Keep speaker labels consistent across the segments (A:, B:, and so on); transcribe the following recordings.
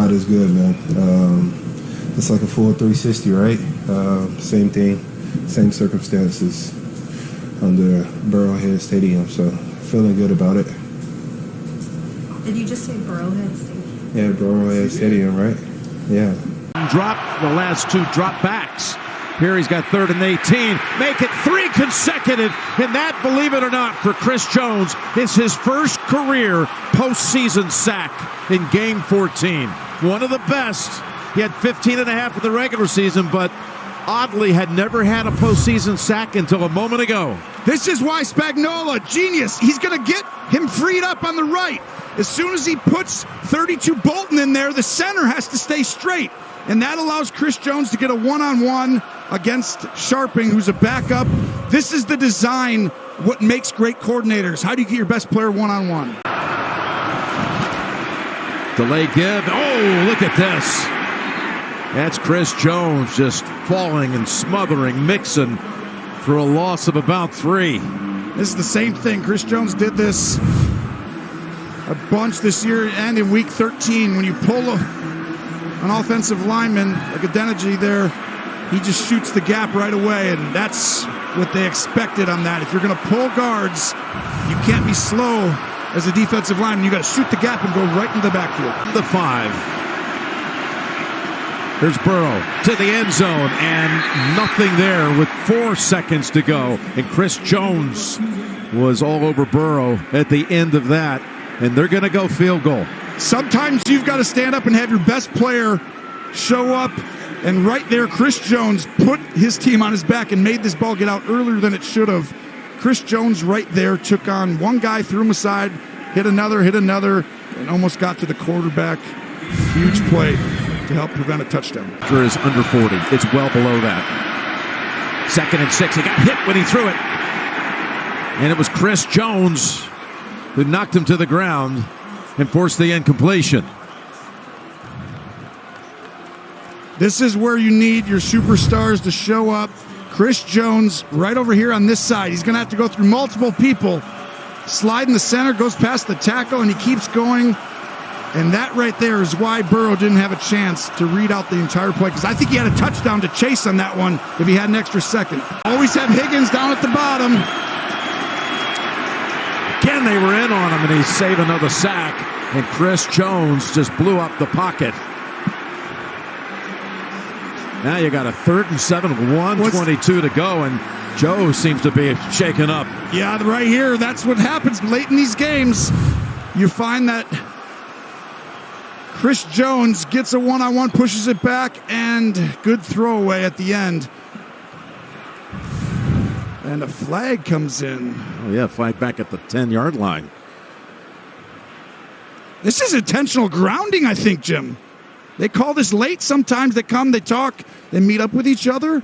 A: Not as good, man. It's like a full 360, right? Same thing, same circumstances under Burrowhead Stadium, so feeling good about it.
B: Did you just say Burrowhead Stadium?
A: Yeah, Burrowhead Stadium, right? Yeah.
C: Dropped the last two drop backs. Here he's got 3rd and 18. Make it 3 consecutive. And that, believe it or not, for Chris Jones, is his first career postseason sack in Game 14. One of the best. He had 15 and a half in the regular season, but oddly had never had a postseason sack until a moment ago.
D: This is why Spagnuolo, genius, he's going to get him freed up on the right. As soon as he puts 32 Bolton in there, the center has to stay straight. And that allows Chris Jones to get a one-on-one against Sharping, who's a backup. This is the design, what makes great coordinators. How do you get your best player one-on-one?
C: Delay give. Oh, look at this. That's Chris Jones just falling and smothering Mixon for a loss of about 3.
D: This is the same thing. Chris Jones did this a bunch this year and in week 13. When you pull an offensive lineman like a Denegi there, he just shoots the gap right away, and that's what they expected on that. If you're going to pull guards, you can't be slow as a defensive lineman. You got to shoot the gap and go right into the backfield.
C: The 5. There's Burrow to the end zone, and nothing there with 4 seconds to go. And Chris Jones was all over Burrow at the end of that, and they're going to go field goal.
D: Sometimes you've got to stand up and have your best player show up, and right there, Chris Jones put his team on his back and made this ball get out earlier than it should have. Chris Jones right there took on one guy, threw him aside, hit another, and almost got to the quarterback. Huge play to help prevent a touchdown.
C: Is under 40. It's well below that. 2nd and 6. He got hit when he threw it. And it was Chris Jones who knocked him to the ground and forced the incompletion.
D: This is where you need your superstars to show up. Chris Jones right over here on this side. He's going to have to go through multiple people. Slide in the center, goes past the tackle, and he keeps going. And that right there is why Burrow didn't have a chance to read out the entire play, because I think he had a touchdown to chase on that one if he had an extra second. Always have Higgins down at the bottom.
C: Again, they were in on him, and he saved another sack. And Chris Jones just blew up the pocket. Now you got a 3rd and 7, 1:22 to go, and Joe seems to be shaken up.
D: Yeah, right here, that's what happens late in these games. You find that Chris Jones gets a one-on-one, pushes it back, and good throwaway at the end. And a flag comes in.
C: Oh, yeah, flag back at the 10-yard line.
D: This is intentional grounding, I think, Jim. They call this late. Sometimes they come, they talk, they meet up with each other.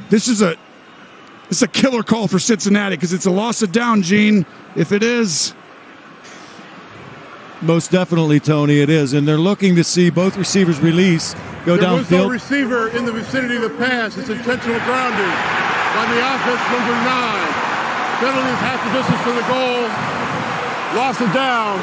D: This is a killer call for Cincinnati because it's a loss of down, Gene. If it is.
E: Most definitely, Tony, it is. And they're looking to see both receivers release, go downfield.
F: There was no receiver in the vicinity of the pass. It's intentional grounding by the offense, number 9. Penalties half the distance to the goal. Loss of down.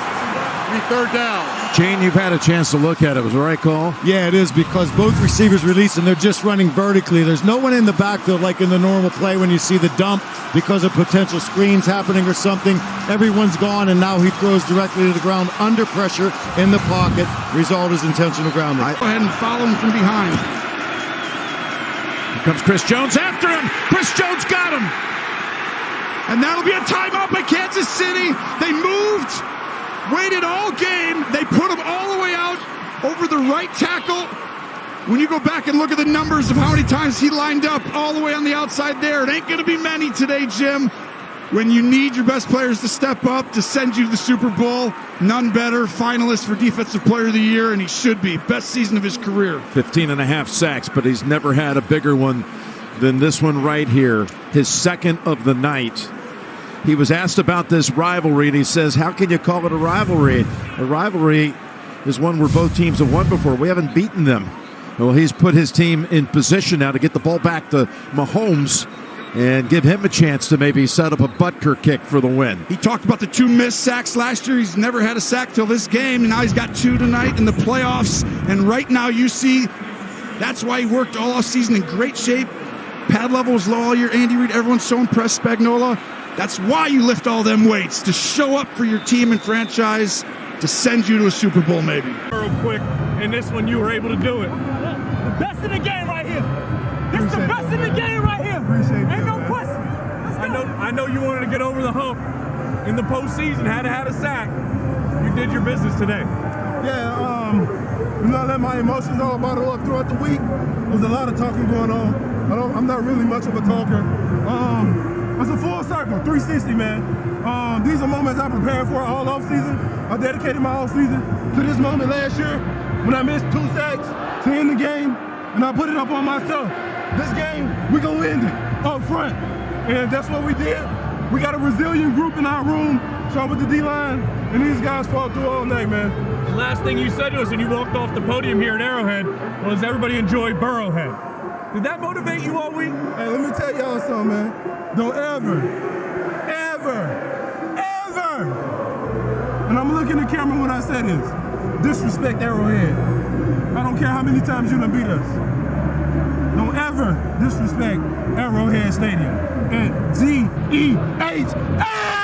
F: 3rd down.
C: Gene, you've had a chance to look at it. Was the right call?
E: Yeah, it is, because both receivers release and they're just running vertically. There's no one in the backfield like in the normal play when you see the dump because of potential screens happening or something. Everyone's gone, and now he throws directly to the ground under pressure in the pocket. Result is intentional grounding.
D: Go ahead and follow him from behind.
C: Here comes Chris Jones after him. Chris Jones got him.
D: And that'll be a timeout by Kansas City. They moved. Waited all game. They put him all the way out over the right tackle. When you go back and look at the numbers of how many times he lined up all the way on the outside there, it ain't going to be many today, Jim. When you need your best players to step up to send you to the Super Bowl, none better. Finalist for Defensive Player of the Year, and he should be. Best season of his career.
C: 15 and a half sacks, but he's never had a bigger one than this one right here. His 2nd of the night. He was asked about this rivalry, and he says, how can you call it a rivalry? A rivalry is one where both teams have won before. We haven't beaten them. Well, he's put his team in position now to get the ball back to Mahomes and give him a chance to maybe set up a Butker kick for the win.
D: He talked about the 2 missed sacks last year. He's never had a sack till this game, and now he's got 2 tonight in the playoffs. And right now you see that's why he worked all off season in great shape. Pad level was low all year. Andy Reid, everyone's so impressed. Spagnuolo. That's why you lift all them weights, to show up for your team and franchise, to send you to a Super Bowl maybe.
G: Real quick, and this one you were able to do it. The best in the game right here. This is the best in the game right here. Ain't no question.
H: I know you wanted to get over the hump in the postseason, had to have a sack. You did your business today.
F: Yeah, I let my emotions all bottle up throughout the week. There's a lot of talking going on. I'm not really much of a talker. It's a full circle, 360, man. These are moments I prepared for all off season. I dedicated my off season to this moment last year when I missed 2 sacks to end the game, and I put it up on myself. This game, we gonna end it up front, and that's what we did. We got a resilient group in our room, starting with the D-line, and these guys fought through all night, man.
H: The last thing you said to us when you walked off the podium here at Arrowhead was everybody enjoyed Burrowhead. Did that motivate you all week?
F: Hey, let me tell y'all something, man. Don't ever, and I'm looking at the camera when I say this, disrespect Arrowhead. I don't care how many times you done beat us. Don't ever disrespect Arrowhead Stadium. And G-E-H-A!